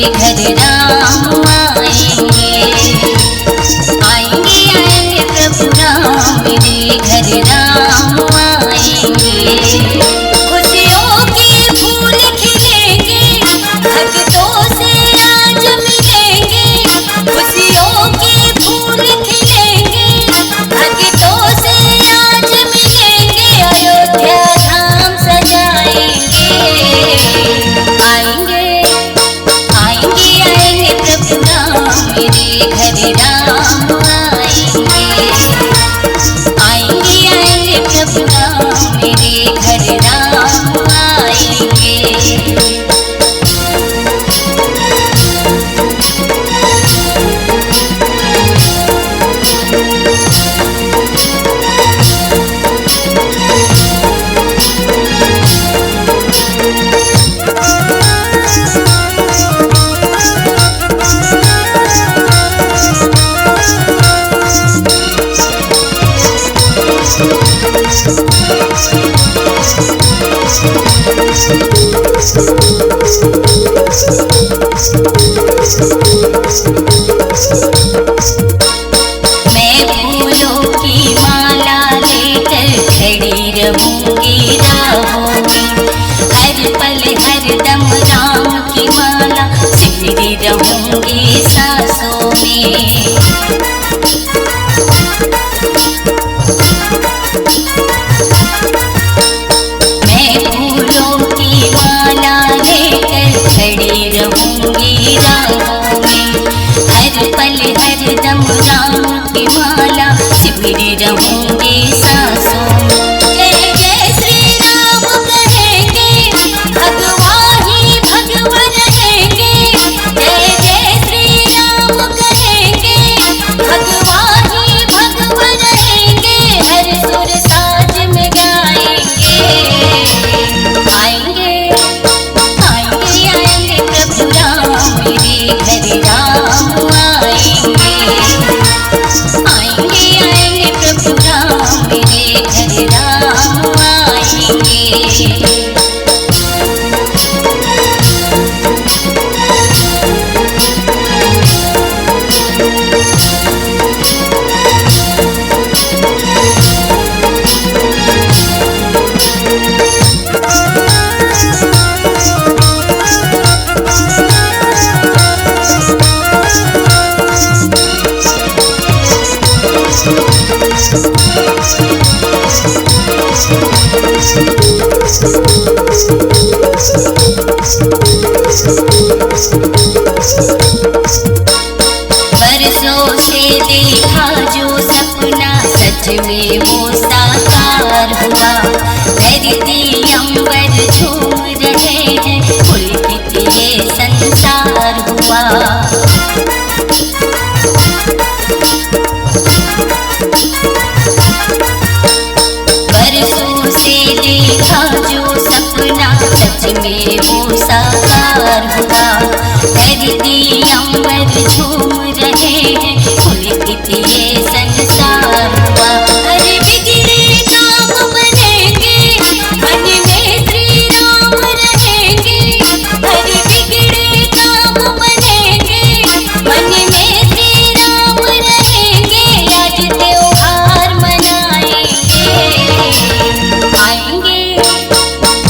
घर राम आएंगे। आएंगे आएंगे प्रभु राम मेरे घर राम आएंगे। खुशियों के फूल खिलेंगे, भक्तों से आज मिलेंगे। खुशियों के फूल खिलेंगे, भक्तों से आज मिलेंगे। अयोध्या धाम सजाएंगे। आएंगे आएंगे आएंगे प्रभु राम मेरे घर राम आएंगे। आएंगे आएंगे प्रभु राम मेरे घर राम आएंगे। मैं फूलों की माला लेकर खड़ी रहूंगी राहों में। हर पल हर दम राम की माला सिमरी रहूंगी सांसों में। मैं फूलों की माला लेकर खड़ी रहूंगी राहों में। हर पल हर दम राम की माला सिमरी रहूंगी सांसों में। जय जय श्री राम कहेंगे, भगवा ही भगवा रहेंगे। जय जय श्री राम कहेंगे, भगवा ही भगवा रहेंगे। हर सुर साज में गाएंगे। आएंगे आएंगे आएंगे प्रभु राम मेरे घर राम आएंगे। आएंगे आएंगे प्रभु राम मेरे घर राम आएंगे। बरसों से देखा जो सपना सच में वो साकार हुआ। धरती अंबर झूम रहे हैं, पुलकित ये संसार हुआ। बरसों से देखा जो सपना सच में वो साकार हुआ। धरती अंबर झूम रहे हैं, पुलकित ये संसार हुआ। हर बिगड़े काम बनेंगे, मन में श्री राम रहेंगे। हर बिगड़े काम बनेंगे, मन में श्री राम रहेंगे। आज त्योहार मनाएंगे। आएंगे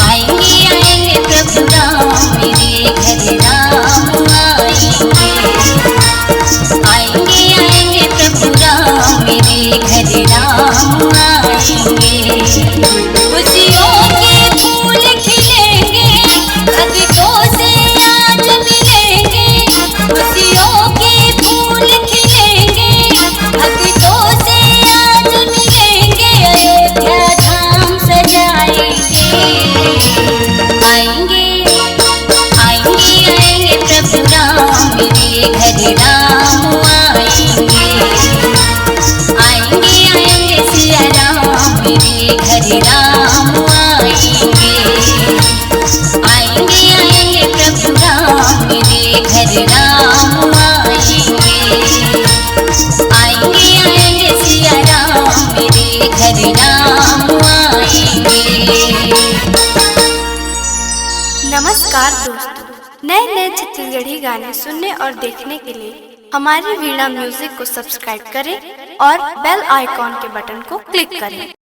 आएंगे आएंगे प्रभु राम मेरे घर राम आएंगे। आएंगे आएंगे प्रभु राम मेरे घर राम आएंगे। खुशियों के फूल खिलेंगे, भक्तों से आज मिलेंगे। खुशियों के फूल खिलेंगे, भक्तों से आज मिलेंगे। अयोध्या धाम सजाएंगे। आएंगे आएंगे आएंगे प्रभु राम मेरे घर राम आएंगे। आएंगे आएंगे सिया राम मेरे घर राम आएंगे। आएंगे आएंगे प्रभु राम मेरे घर राम आएंगे। आएंगे आएंगे सिया राम मेरे घर राम आएंगे। नमस्कार दोस्तों, नए नए छत्तीसगढ़ी गाने सुनने और देखने के लिए हमारी वीणा म्यूजिक को सब्सक्राइब करें और बेल आइकॉन के बटन को क्लिक करें।